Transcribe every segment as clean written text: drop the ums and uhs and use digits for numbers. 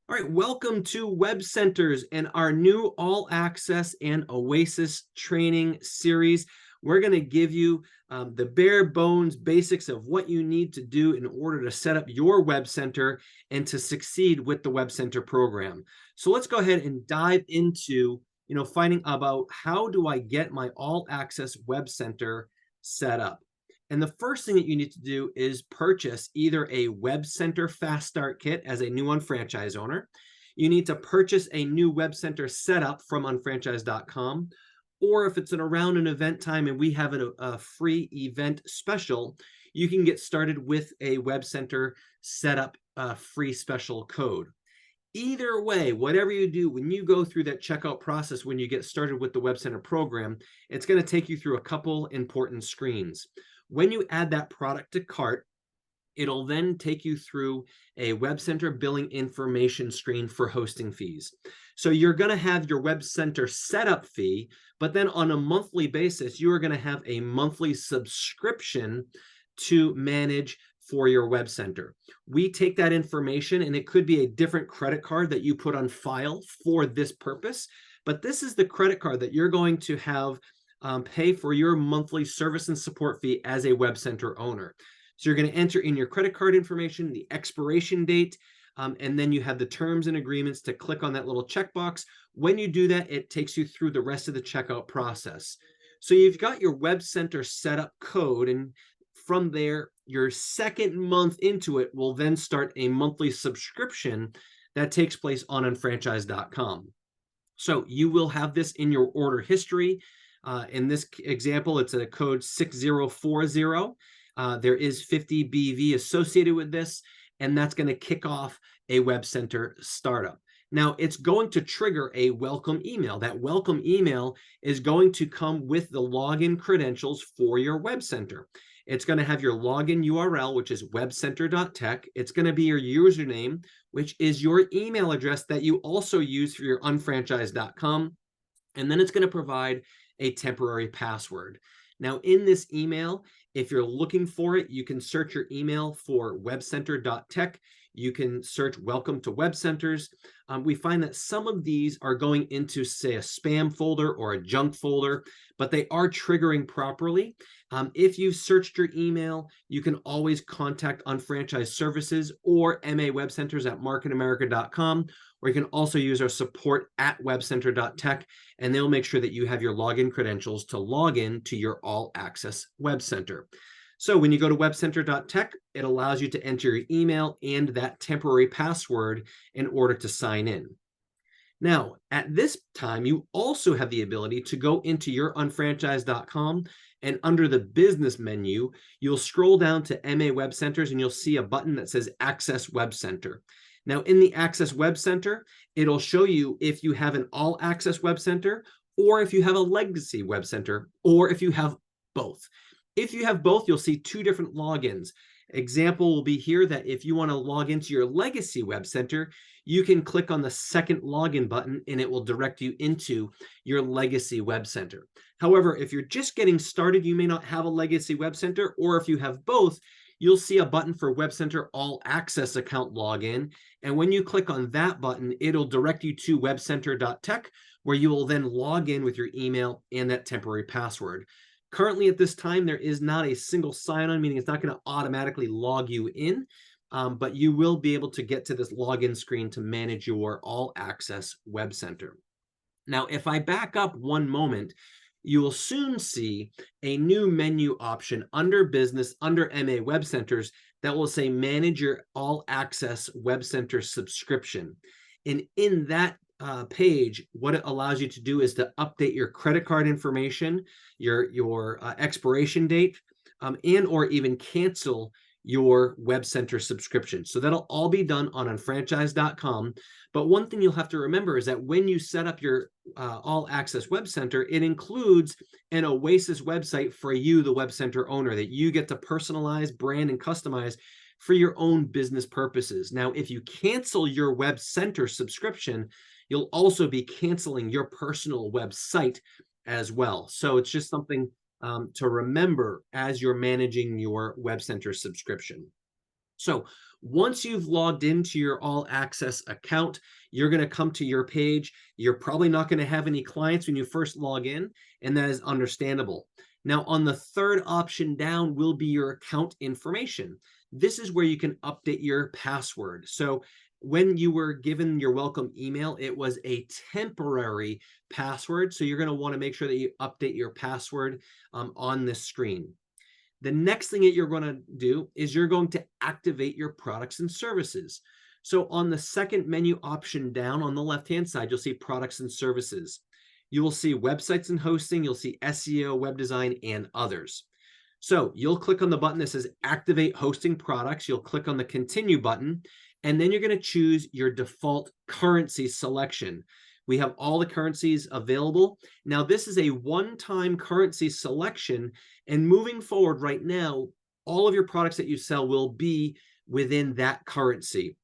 All right, welcome to Web Centers and our new All Access and Oasis training series. We're going to give you the bare bones basics of what you need to do in order to set up your web center and to succeed with the Web Center program. So let's go ahead and dive into, finding about how do I get my All Access Web Center set up. And the first thing that you need to do is purchase either a Web Center Fast Start Kit as a new unfranchised owner. You need to purchase a new Web Center setup from unfranchise.com. Or if it's around an event time and we have a free event special, you can get started with a Web Center setup free special code. Either way, whatever you do, when you go through that checkout process, when you get started with the Web Center program, it's going to take you through a couple important screens. When you add that product to cart, it'll then take you through a Web Center billing information screen for hosting fees. So you're going to have your Web Center setup fee, but then on a monthly basis, you are going to have a monthly subscription to manage for your Web Center. We take that information, and it could be a different credit card that you put on file for this purpose, but this is the credit card that you're going to have pay for your monthly service and support fee as a Web Center owner. So you're going to enter in your credit card information, the expiration date, and then you have the terms and agreements to click on that little checkbox. When you do that, it takes you through the rest of the checkout process. So you've got your Web Center setup code, and from there, your second month into it will then start a monthly subscription that takes place on unfranchise.com. So you will have this in your order history. In this example, it's a code 6040. There is 50 BV associated with this, and that's going to kick off a Web Center startup. Now, it's going to trigger a welcome email. That welcome email is going to come with the login credentials for your Web Center. It's going to have your login URL, which is webcenter.tech. It's going to be your username, which is your email address that you also use for your unfranchise.com. And then it's going to provide a temporary password. Now, in this email, if you're looking for it, you can search your email for webcenter.tech. You can search welcome to Web Centers. We find that some of these are going into, say, a spam folder or a junk folder, but they are triggering properly. If you've searched your email, you can always contact Unfranchised Services or MA Web Centers at marketamerica.com, or you can also use our support at webcenter.tech, and they'll make sure that you have your login credentials to log in to your All Access Web Center. So when you go to webcenter.tech, it allows you to enter your email and that temporary password in order to sign in. Now, at this time, you also have the ability to go into your unfranchise.com, and under the business menu, you'll scroll down to MA Web Centers and you'll see a button that says Access Web Center. Now, in the Access Web Center, it'll show you if you have an All Access Web Center, or if you have a Legacy Web Center, or if you have both. If you have both, you'll see two different logins. Example will be here that if you want to log into your Legacy Web Center, you can click on the second login button and it will direct you into your Legacy Web Center. However, if you're just getting started, you may not have a Legacy Web Center, or if you have both, you'll see a button for Web Center All Access account login. And when you click on that button, it'll direct you to webcenter.tech, where you will then log in with your email and that temporary password. Currently, at this time, there is not a single sign-on, meaning it's not going to automatically log you in, but you will be able to get to this login screen to manage your All Access Web Center. Now, if I back up one moment, you will soon see a new menu option under Business, under MA Web Centers, that will say Manage Your All Access Web Center Subscription. And in that page, what it allows you to do is to update your credit card information, your expiration date, and or even cancel your Web Center subscription. So that'll all be done on unfranchise.com. But one thing you'll have to remember is that when you set up your All Access Web Center, it includes an Oasis website for you, the Web Center owner, that you get to personalize, brand, and customize for your own business purposes. Now, if you cancel your Web Center subscription, you'll also be canceling your personal website as well. So it's just something to remember as you're managing your Web Center subscription. So Once you've logged into your All Access account, you're going to come to your page. You're probably not going to have any clients when you first log in, and that is understandable. Now, on the third option down will be your account information. This is where you can update your password. So when you were given your welcome email, it was a temporary password. So you're going to want to make sure that you update your password on this screen. The next thing that you're going to do is you're going to activate your products and services. So on the second menu option down on the left-hand side, you'll see products and services. You will see websites and hosting, you'll see SEO, web design, and others. So you'll click on the button that says activate hosting products. You'll click on the continue button, and then you're going to choose your default currency selection. We have all the currencies available. Now, this is a one-time currency selection, and moving forward right now, all of your products that you sell will be within that currency.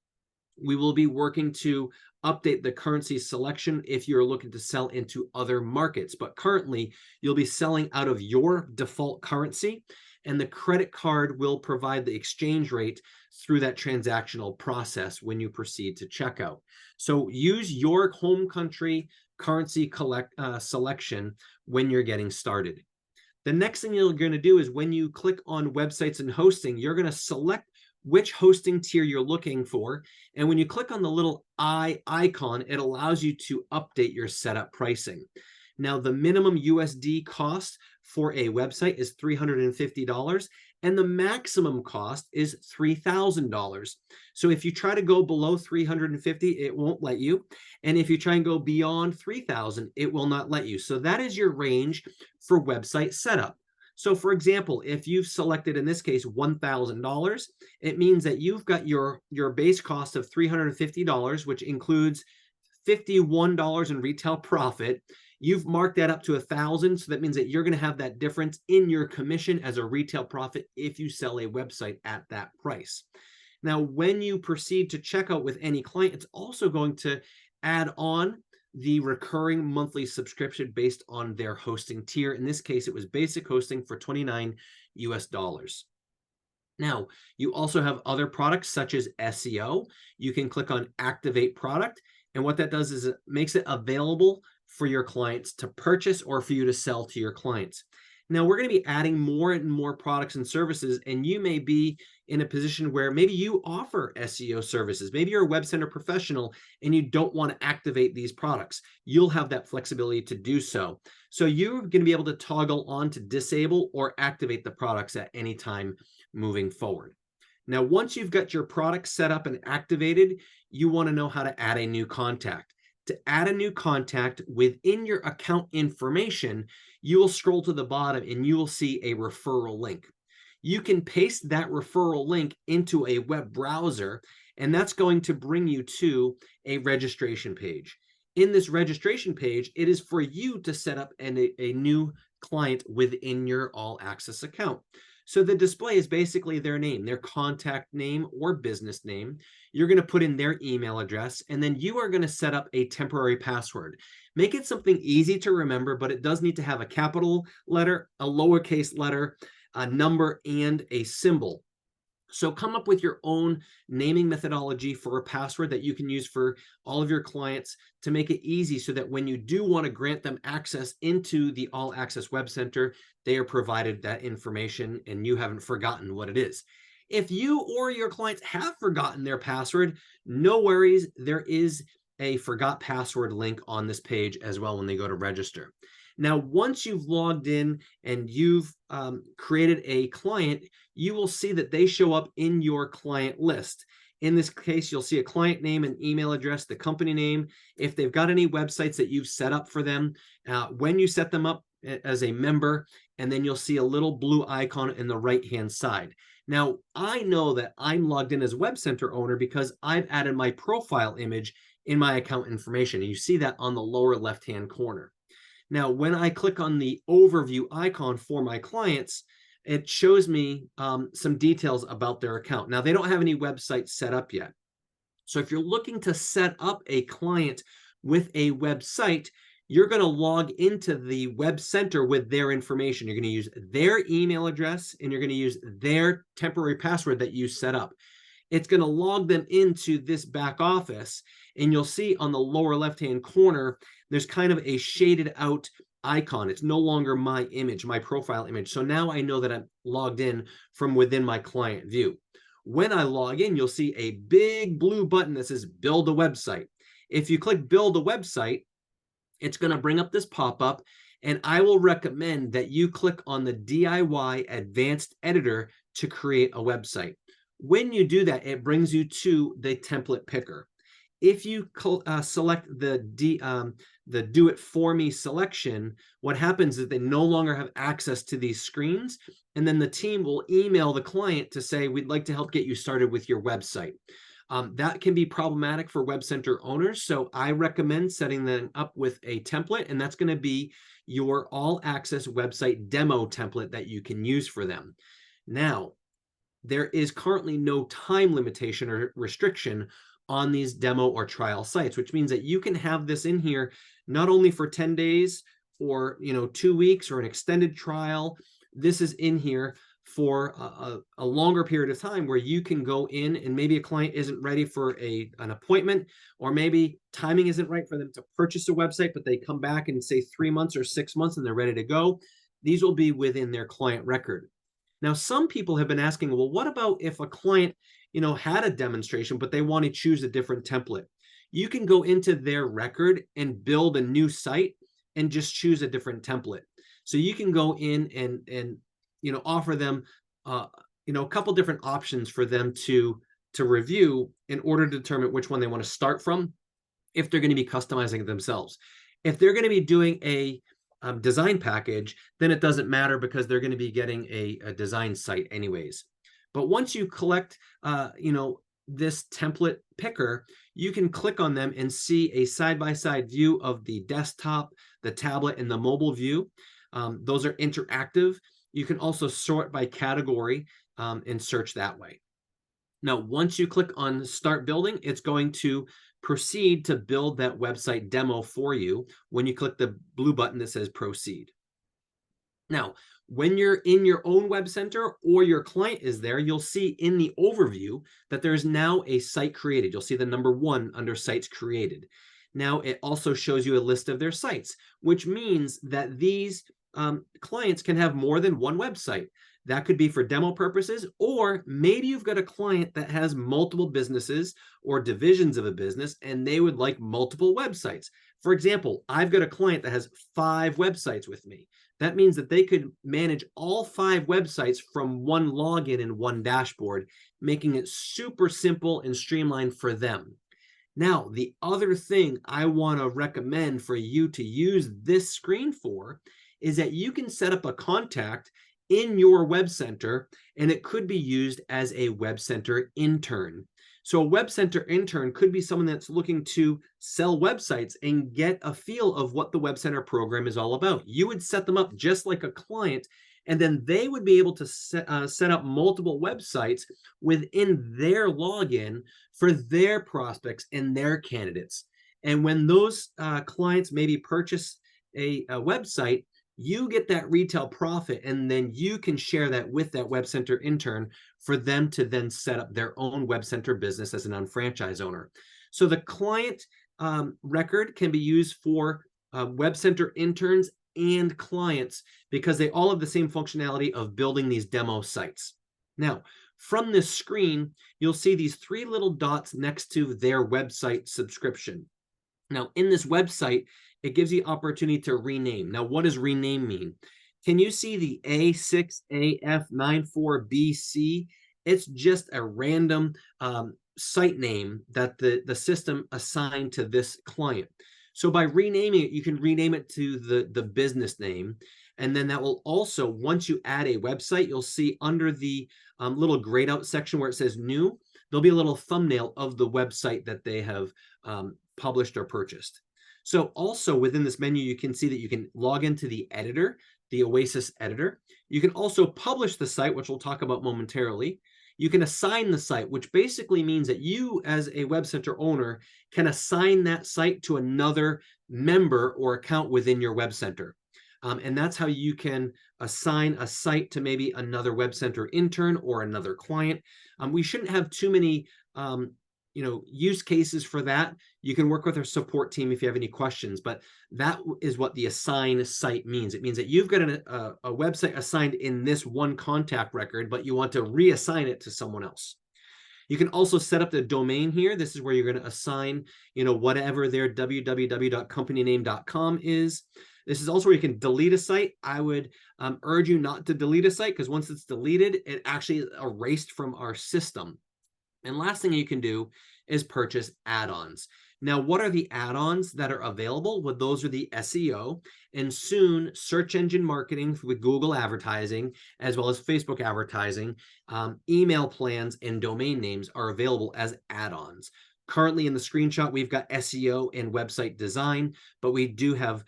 We will be working to update the currency selection if you're looking to sell into other markets. But currently, you'll be selling out of your default currency, and the credit card will provide the exchange rate through that transactional process when you proceed to checkout. So use your home country currency selection when you're getting started. The next thing you're going to do is when you click on websites and hosting, you're going to select which hosting tier you're looking for. And when you click on the little I icon, it allows you to update your setup pricing. Now, the minimum USD cost for a website is $350, and the maximum cost is $3,000. So if you try to go below $350, it won't let you. And if you try and go beyond $3,000, it will not let you. So that is your range for website setup. So for example, if you've selected, in this case, $1,000, it means that you've got your base cost of $350, which includes $51 in retail profit. You've marked that up to $1,000, so that means that you're going to have that difference in your commission as a retail profit if you sell a website at that price. Now, when you proceed to checkout with any client, it's also going to add on the recurring monthly subscription based on their hosting tier. In this case, it was basic hosting for $29 US. Now, you also have other products such as SEO. You can click on activate product, and what that does is it makes it available for your clients to purchase or for you to sell to your clients. Now, we're going to be adding more and more products and services, and you may be in a position where maybe you offer SEO services. Maybe you're a web center professional and you don't want to activate these products. You'll have that flexibility to do so. So you're going to be able to toggle on to disable or activate the products at any time moving forward. Now, once you've got your product set up and activated, you want to know how to add a new contact. To add a new contact within your account information, you will scroll to the bottom and you will see a referral link. You can paste that referral link into a web browser, and that's going to bring you to a registration page. In this registration page, it is for you to set up a new client within your All Access account. So the display is basically their name, their contact name or business name. You're going to put in their email address, and then you are going to set up a temporary password. Make it something easy to remember, but it does need to have a capital letter, a lowercase letter, a number, and a symbol. So come up with your own naming methodology for a password that you can use for all of your clients to make it easy so that when you do want to grant them access into the All Access Web Center, they are provided that information and you haven't forgotten what it is. If you or your clients have forgotten their password, no worries. There is a forgot password link on this page as well when they go to register. Now, once you've logged in and you've created a client, you will see that they show up in your client list. In this case, you'll see a client name and email address, the company name, if they've got any websites that you've set up for them, when you set them up as a member, and then you'll see a little blue icon in the right-hand side. Now, I know that I'm logged in as a Web Center owner because I've added my profile image in my account information, and you see that on the lower left-hand corner. Now, when I click on the overview icon for my clients, it shows me some details about their account. Now, they don't have any websites set up yet. So if you're looking to set up a client with a website, you're going to log into the Web Center with their information. You're going to use their email address, and you're going to use their temporary password that you set up. it's going to log them into this back office. And you'll see on the lower left-hand corner, there's kind of a shaded out icon. It's no longer my image, my profile image. So now I know that I'm logged in from within my client view. When I log in, you'll see a big blue button that says build a website. If you click build a website, it's going to bring up this pop-up, and I will recommend that you click on the DIY Advanced Editor to create a website. When you do that, it brings you to the template picker. If you select the do it for me selection, what happens is they no longer have access to these screens, and then the team will email the client to say, we'd like to help get you started with your website. That can be problematic for WebCenter owners, so I recommend setting them up with a template, and that's going to be your All Access website demo template that you can use for them. Now, there is currently no time limitation or restriction on these demo or trial sites, which means that you can have this in here not only for 10 days or 2 weeks or an extended trial. This is in here for a longer period of time where you can go in, and maybe a client isn't ready for an appointment, or maybe timing isn't right for them to purchase a website, but they come back in say 3 months or 6 months and they're ready to go. These will be within their client record. Now, some people have been asking, well, what about if a client had a demonstration, but they want to choose a different template? You can go into their record and build a new site and just choose a different template. So you can go in and offer them a couple different options for them to review in order to determine which one they want to start from, if they're going to be customizing it themselves. If they're going to be doing a design package, then it doesn't matter because they're going to be getting a design site anyways. But once you collect this template picker, you can click on them and see a side-by-side view of the desktop, the tablet, and the mobile view. Those are interactive. You can also sort by category and search that way. Now, once you click on Start Building, it's going to proceed to build that website demo for you when you click the blue button that says Proceed. Now, when you're in your own web center or your client is there, you'll see in the overview that there's now a site created. You'll see the number 1 under Sites Created. Now, it also shows you a list of their sites, which means that these clients can have more than one website. That could be for demo purposes, or maybe you've got a client that has multiple businesses or divisions of a business, and they would like multiple websites. For example, I've got a client that has 5 websites with me. That means that they could manage all 5 websites from one login and one dashboard, making it super simple and streamlined for them. Now, the other thing I want to recommend for you to use this screen for is that you can set up a contact in your web center, and it could be used as a web center intern. So a web center intern could be someone that's looking to sell websites and get a feel of what the web center program is all about. You would set them up just like a client, and then they would be able to set up multiple websites within their login for their prospects and their candidates. And when those clients maybe purchase a website, you get that retail profit, and then you can share that with that web center intern for them to then set up their own web center business as an unfranchised owner. So the client record can be used for web center interns and clients because they all have the same functionality of building these demo sites. Now, from this screen, you'll see these 3 little dots next to their website subscription. Now, in this website, it gives you opportunity to rename. Now, what does rename mean? Can you see the A6AF94BC? It's just a random site name that the system assigned to this client. So by renaming it, you can rename it to the business name. And then that will also, once you add a website, you'll see under the little grayed out section where it says new, there'll be a little thumbnail of the website that they have published or purchased. So also within this menu, you can see that you can log into the editor, the Oasis editor. You can also publish the site, which we'll talk about momentarily. You can assign the site, which basically means that you as a web center owner can assign that site to another member or account within your web center. And that's how you can assign a site to maybe another Web Center intern or another client. We shouldn't have too many use cases for that. You can work with our support team if you have any questions, but that is what the assign site means. It means that you've got a website assigned in this one contact record, but you want to reassign it to someone else. You can also set up the domain here. This is where you're going to assign, whatever their www.companyname.com is. This is also where you can delete a site. I would urge you not to delete a site, because once it's deleted, it actually is erased from our system. And last thing you can do is purchase add-ons. Now, what are the add-ons that are available? Well, those are the SEO and soon search engine marketing with Google advertising, as well as Facebook advertising. Email plans and domain names are available as add-ons. Currently in the screenshot, we've got SEO and website design, but we do have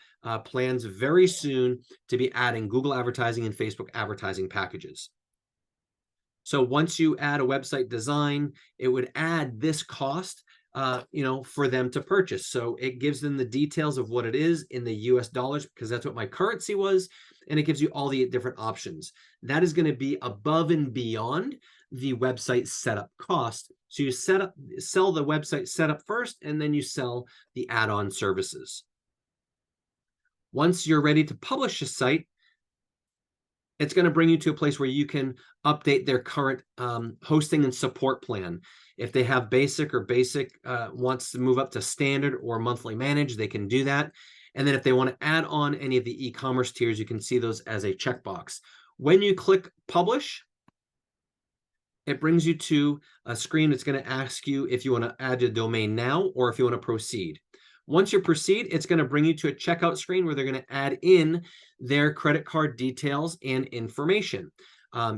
plans very soon to be adding Google advertising and Facebook advertising packages. So once you add a website design, it would add this cost, for them to purchase. So it gives them the details of what it is in the US dollars, because that's what my currency was, and it gives you all the different options. That is going to be above and beyond the website setup cost. So you sell the website setup first, and then you sell the add-on services. Once you're ready to publish a site, it's going to bring you to a place where you can update their current hosting and support plan. If they have basic wants to move up to standard or monthly managed, they can do that. And then if they want to add on any of the e-commerce tiers, you can see those as a checkbox. When you click publish, it brings you to a screen that's going to ask you if you want to add a domain now or if you want to proceed. Once you proceed, it's going to bring you to a checkout screen where they're going to add in their credit card details and information.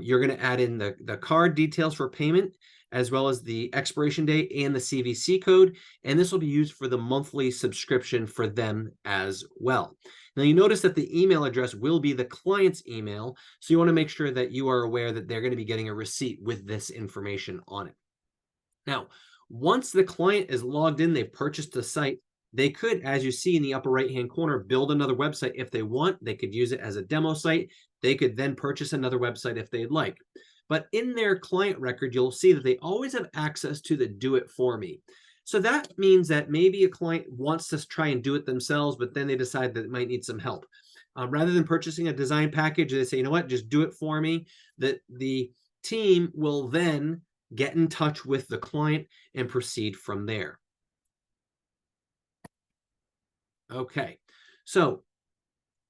You're going to add in the card details for payment, as well as the expiration date and the CVC code, and this will be used for the monthly subscription for them as well. Now, you notice that the email address will be the client's email, so you want to make sure that you are aware that they're going to be getting a receipt with this information on it. Now, once the client is logged in, they've purchased the site, they could, as you see in the upper right-hand corner, build another website if they want. They could use it as a demo site. They could then purchase another website if they'd like. But in their client record, you'll see that they always have access to the do it for me. So that means that maybe a client wants to try and do it themselves, but then they decide that it might need some help. Rather than purchasing a design package, they say, you know what, just do it for me. The team will then get in touch with the client and proceed from there. Okay, so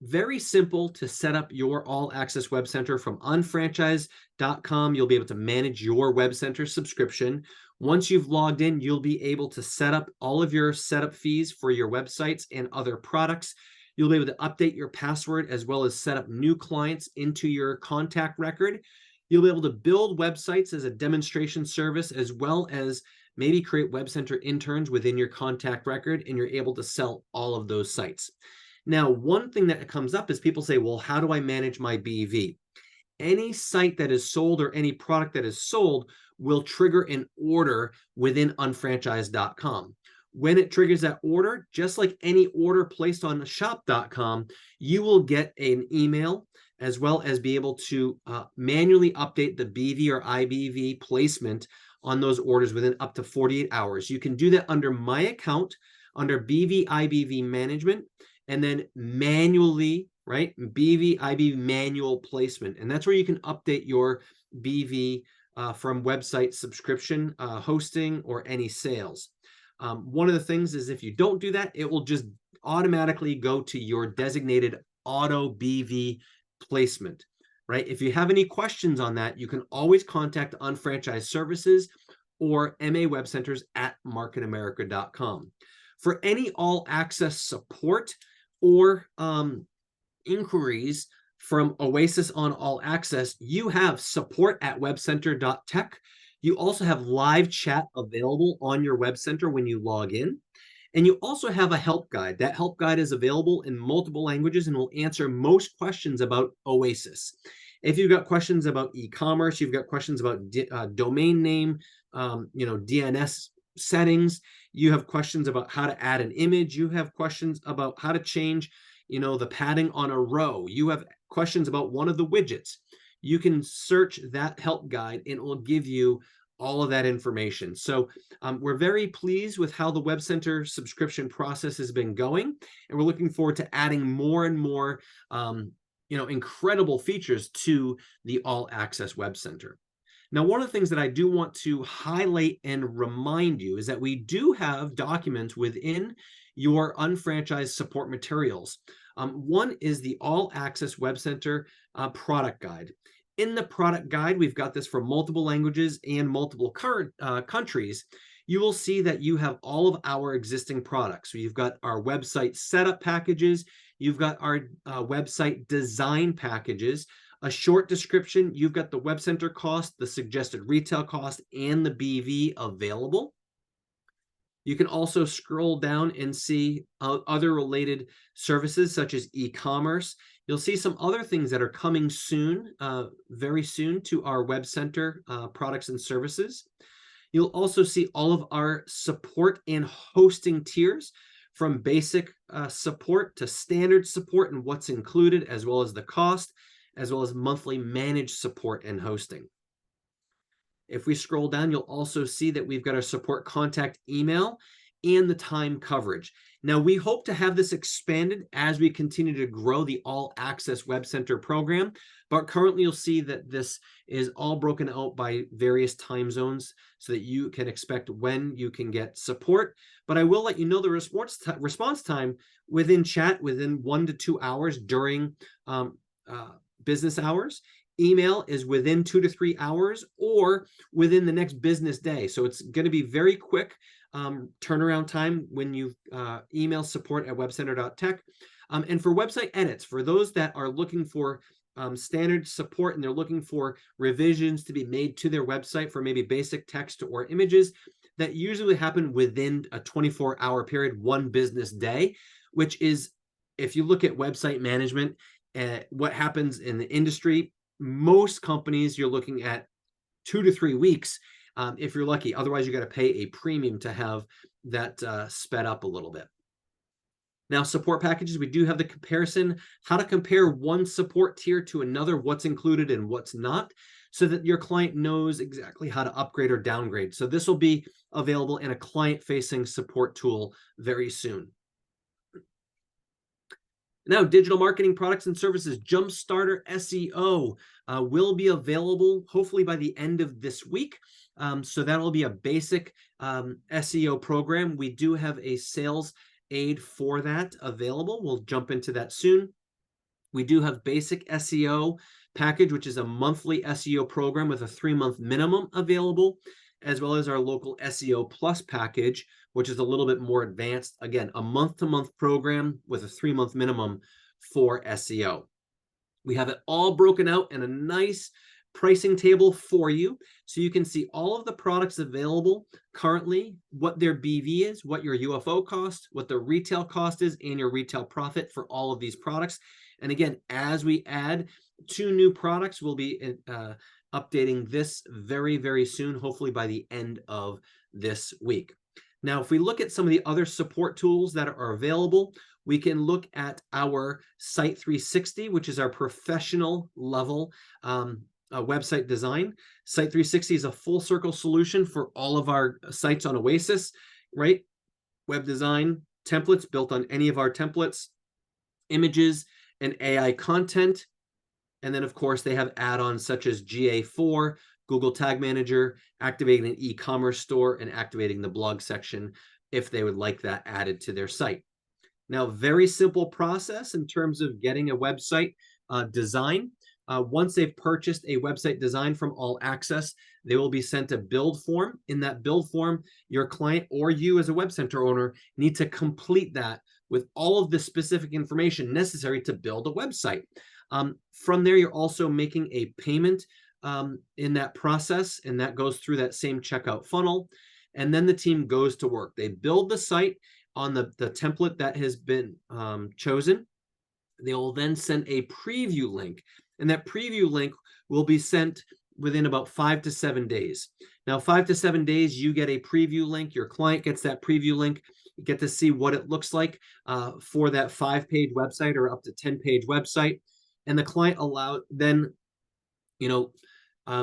very simple to set up your All Access Web Center from unfranchise.com. You'll be able to manage your Web Center subscription. Once you've logged in, you'll be able to set up all of your setup fees for your websites and other products. You'll be able to update your password as well as set up new clients into your contact record. You'll be able to build websites as a demonstration service, as well as maybe create Web Center interns within your contact record, and you're able to sell all of those sites. Now, one thing that comes up is people say, well, how do I manage my BV? Any site that is sold or any product that is sold will trigger an order within unfranchise.com. When it triggers that order, just like any order placed on shop.com, you will get an email as well as be able to manually update the BV or IBV placement on those orders within up to 48 hours. You can do that under My Account, under BV IBV management, and then manually, right? BV IBV manual placement. And that's where you can update your BV from website subscription, hosting, or any sales. One of the things is if you don't do that, it will just automatically go to your designated auto BV placement, right? If you have any questions on that, you can always contact Unfranchised Services or MA Web Centers at marketamerica.com. For any all access support or inquiries from Oasis on All Access, you have support at webcenter.tech. You also have live chat available on your Web Center when you log in. And you also have a help guide. That help guide is available in multiple languages and will answer most questions about Oasis. If you've got questions about e-commerce, you've got questions about domain name, DNS settings, you have questions about how to add an image, you have questions about how to change, the padding on a row, you have questions about one of the widgets, you can search that help guide and it will give you all of that information. So we're very pleased with how the Web Center subscription process has been going, and we're looking forward to adding more and more incredible features to the All Access Web Center. Now, one of the things that I do want to highlight and remind you is that we do have documents within your unfranchised support materials. One is the All Access Web Center product guide. In the product guide, we've got this for multiple languages and multiple countries. You will see that you have all of our existing products. So you've got our website setup packages, you've got our website design packages, a short description, you've got the Web Center cost, the suggested retail cost, and the BV available. You can also scroll down and see other related services such as e-commerce. You'll see some other things that are coming soon, very soon, to our Web Center products and services. You'll also see all of our support and hosting tiers, from basic support to standard support and what's included, as well as the cost, as well as monthly managed support and hosting. If we scroll down, you'll also see that we've got our support contact email and the time coverage. Now, we hope to have this expanded as we continue to grow the All Access Web Center program, but currently you'll see that this is all broken out by various time zones so that you can expect when you can get support. But I will let you know the response time within chat within 1 to 2 hours during business hours. Email is within 2 to 3 hours or within the next business day. So it's going to be very quick turnaround time when you email support at webcenter.tech. And for website edits, for those that are looking for standard support and they're looking for revisions to be made to their website for maybe basic text or images, that usually happen within a 24-hour period, one business day, which is, if you look at website management, what happens in the industry, most companies you're looking at 2 to 3 weeks if you're lucky. Otherwise, you got to pay a premium to have that sped up a little bit. Now, support packages, we do have the comparison, how to compare one support tier to another, what's included and what's not, so that your client knows exactly how to upgrade or downgrade. So this will be available in a client-facing support tool very soon. Now, digital marketing products and services, Jumpstarter SEO will be available hopefully by the end of this week. So that'll be a basic SEO program. We do have a sales aid for that available. We'll jump into that soon. We do have basic SEO package, which is a monthly SEO program with a 3-month minimum available, as well as our local SEO Plus package, which is a little bit more advanced. Again, a month-to-month program with a 3-month minimum for SEO. We have it all broken out in a nice pricing table for you, so you can see all of the products available currently, what their BV is, what your UFO cost, what the retail cost is, and your retail profit for all of these products. And again, as we add 2 new products, we'll be updating this very, very soon, hopefully by the end of this week. Now, if we look at some of the other support tools that are available, we can look at our Site 360, which is our professional level website design. Site 360 is a full circle solution for all of our sites on Oasis, right? Web design templates built on any of our templates, images, and AI content. And then, of course, they have add-ons such as GA4, Google Tag Manager, activating an e-commerce store, and activating the blog section if they would like that added to their site. Now, very simple process in terms of getting a website design. Once they've purchased a website design from All Access, they will be sent a build form. In that build form, your client or you as a Web Center owner need to complete that with all of the specific information necessary to build a website. From there, you're also making a payment in that process, and that goes through that same checkout funnel. And then the team goes to work. They build the site on the template that has been chosen. They will then send a preview link, and that preview link will be sent within about 5 to 7 days. Now, 5 to 7 days, you get a preview link. Your client gets that preview link. You get to see what it looks like for that 5-page website or up to 10-page website. And the client then,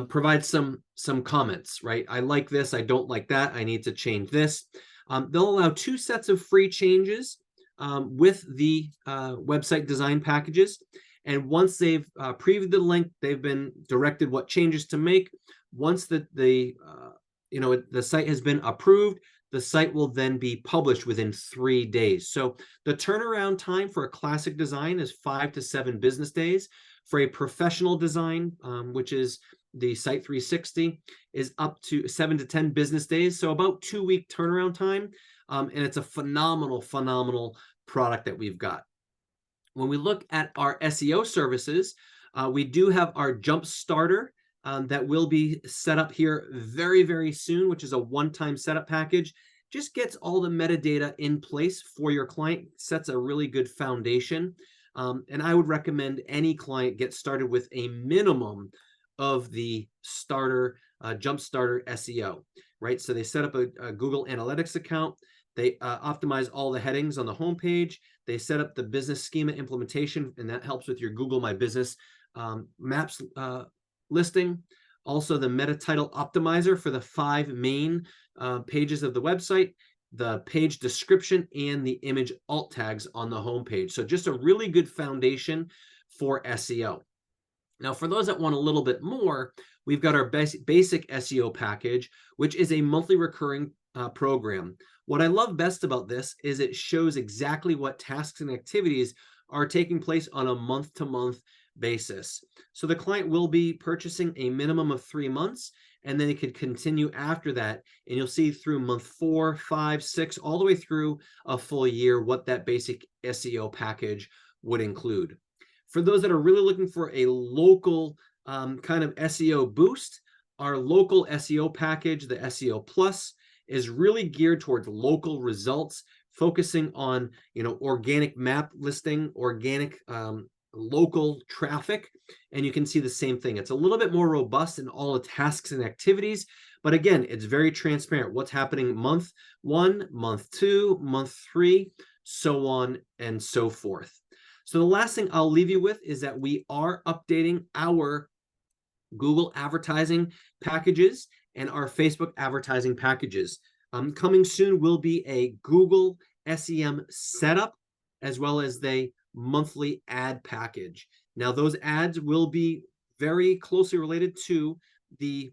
provide some comments, right? I like this. I don't like that. I need to change this. They'll allow 2 sets of free changes with the website design packages. And once they've previewed the link, they've been directed what changes to make. Once the site has been approved, the site will then be published within 3 days. So the turnaround time for a classic design is 5 to 7 business days. For a professional design, which is the Site 360, is up to 7 to 10 business days. So about 2-week turnaround time. And it's a phenomenal product that we've got. When we look at our SEO services, we do have our Jump Starter that will be set up here very soon, which is a one-time setup package. Just gets all the metadata in place for your client, sets a really good foundation. And I would recommend any client get started with a minimum of the starter, Jump Starter SEO, right? So they set up a Google Analytics account. They optimize all the headings on the homepage. They set up the business schema implementation, and that helps with your Google My Business Maps listing. Also, the meta title optimizer for the 5 main pages of the website, the page description, and the image alt tags on the homepage. So just a really good foundation for SEO. Now, for those that want a little bit more, we've got our basic SEO package, which is a monthly recurring program. What I love best about this is it shows exactly what tasks and activities are taking place on a month-to-month basis. So the client will be purchasing a minimum of 3 months, and then it could continue after that. And you'll see through month 4, 5, 6, all the way through a full year what that basic SEO package would include. For those that are really looking for a local kind of SEO boost, our local SEO package, the SEO Plus, is really geared towards local results, focusing on organic map listing, organic local traffic. And you can see the same thing. It's a little bit more robust in all the tasks and activities, but again, it's very transparent. What's happening month 1, month 2, month 3, so on and so forth. So the last thing I'll leave you with is that we are updating our Google advertising packages and our Facebook advertising packages. Coming soon will be a Google SEM setup, as well as the monthly ad package. Now, those ads will be very closely related to the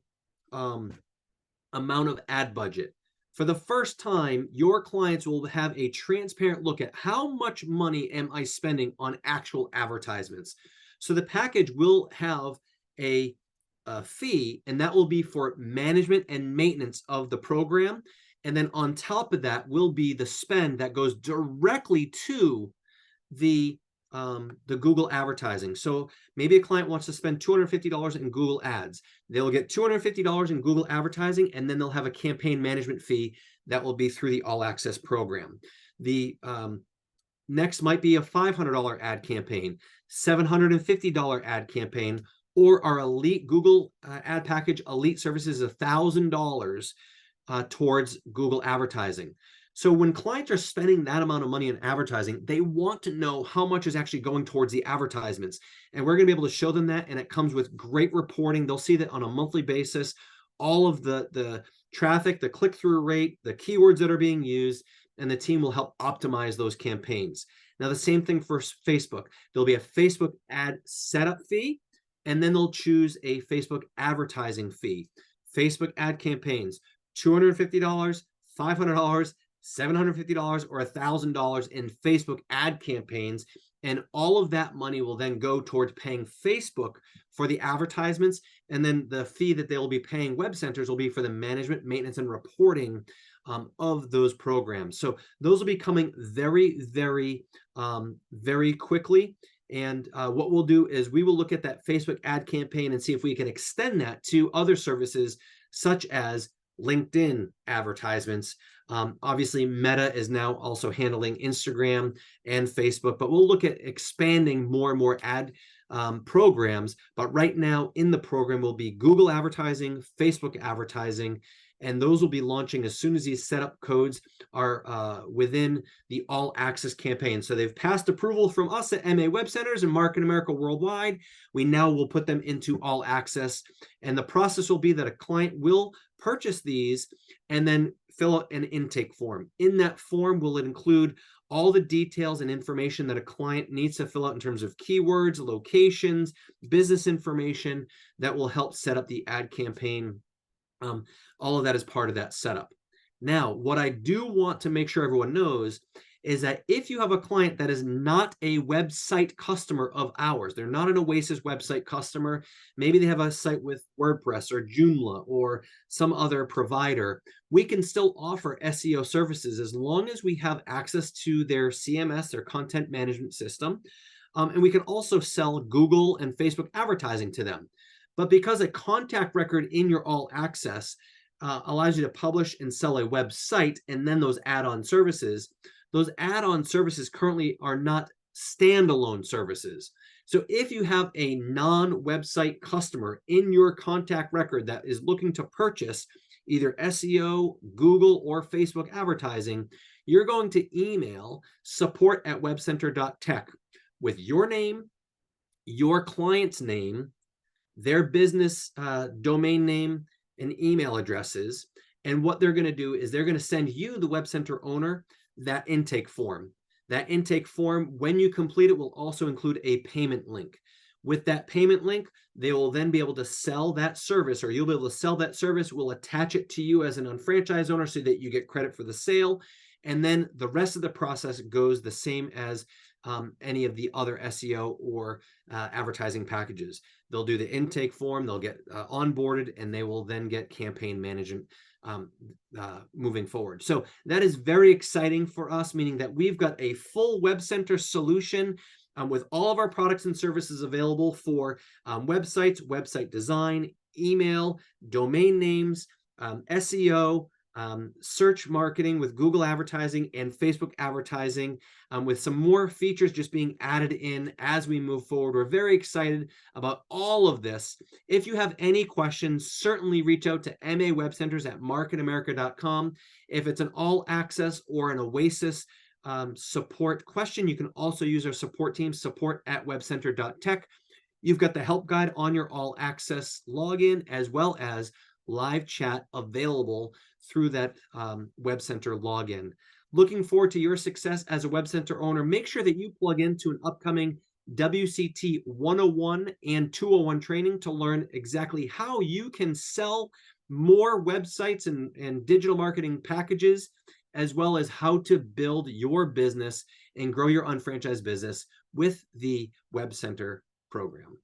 amount of ad budget. For the first time, your clients will have a transparent look at how much money am I spending on actual advertisements. So the package will have a fee, and that will be for management and maintenance of the program. And then on top of that will be the spend that goes directly to the Google advertising. So maybe a client wants to spend $250 in Google ads. They'll get $250 in Google advertising, and then they'll have a campaign management fee that will be through the All Access program. The next might be a $500 ad campaign, $750 ad campaign, or our elite Google ad package elite services is $1,000 towards Google advertising. So when clients are spending that amount of money on advertising, they want to know how much is actually going towards the advertisements. And we're going to be able to show them that, and it comes with great reporting. They'll see that on a monthly basis, all of the traffic, the click-through rate, the keywords that are being used, and the team will help optimize those campaigns. Now, the same thing for Facebook. There'll be a Facebook ad setup fee, and then they'll choose a Facebook advertising fee. Facebook ad campaigns, $250, $500, $750, or $1,000 in Facebook ad campaigns. And all of that money will then go towards paying Facebook for the advertisements. And then the fee that they will be paying web centers will be for the management, maintenance, and reporting of those programs. So those will be coming very quickly. And what we'll do is we will look at that Facebook ad campaign and see if we can extend that to other services such as LinkedIn advertisements. Obviously, Meta is now also handling Instagram and Facebook, but we'll look at expanding more and more ad programs, but right now in the program will be Google advertising, Facebook advertising, and those will be launching as soon as these setup codes are within the All Access campaign. So they've passed approval from us at MA Web Centers and Market America Worldwide. We now will put them into All Access, and the process will be that a client will purchase these and then fill out an intake form. In that form, will it include all the details and information that a client needs to fill out in terms of keywords, locations, business information that will help set up the ad campaign. All of that is part of that setup. Now, what I do want to make sure everyone knows is that if you have a client that is not a website customer of ours, they're not an Oasis website customer, maybe they have a site with WordPress or Joomla or some other provider, we can still offer SEO services as long as we have access to their CMS, their content management system. And we can also sell Google and Facebook advertising to them. But because a contact record in your All Access allows you to publish and sell a website and then those add-on services currently are not standalone services. So if you have a non-website customer in your contact record that is looking to purchase either SEO, Google, or Facebook advertising, you're going to email support@webcenter.tech with your name, your client's name, their business domain name, and email addresses. And what they're going to do is they're going to send you, the Web Center owner, that intake form. That intake form, when you complete it, will also include a payment link. With that payment link, they will then be able to sell that service, or you'll be able to sell that service. We'll attach it to you as an unfranchised owner so that you get credit for the sale. And then the rest of the process goes the same as any of the other SEO or advertising packages. They'll do the intake form, they'll get onboarded, and they will then get campaign management moving forward. So that is very exciting for us, meaning that we've got a full Web Center solution with all of our products and services available for websites, website design, email, domain names, SEO, search marketing with Google advertising and Facebook advertising, with some more features just being added in as we move forward. We're very excited about all of this. If you have any questions, certainly reach out to MA Web Centers at marketamerica.com. If it's an All Access or an Oasis support question, you can also use our support team, support@webcenter.tech. You've got the help guide on your All Access login, as well as live chat available through that Web Center login. Looking forward to your success as a Web Center owner. Make sure that you plug into an upcoming WCT 101 and 201 training to learn exactly how you can sell more websites and digital marketing packages, as well as how to build your business and grow your unfranchised business with the Web Center program.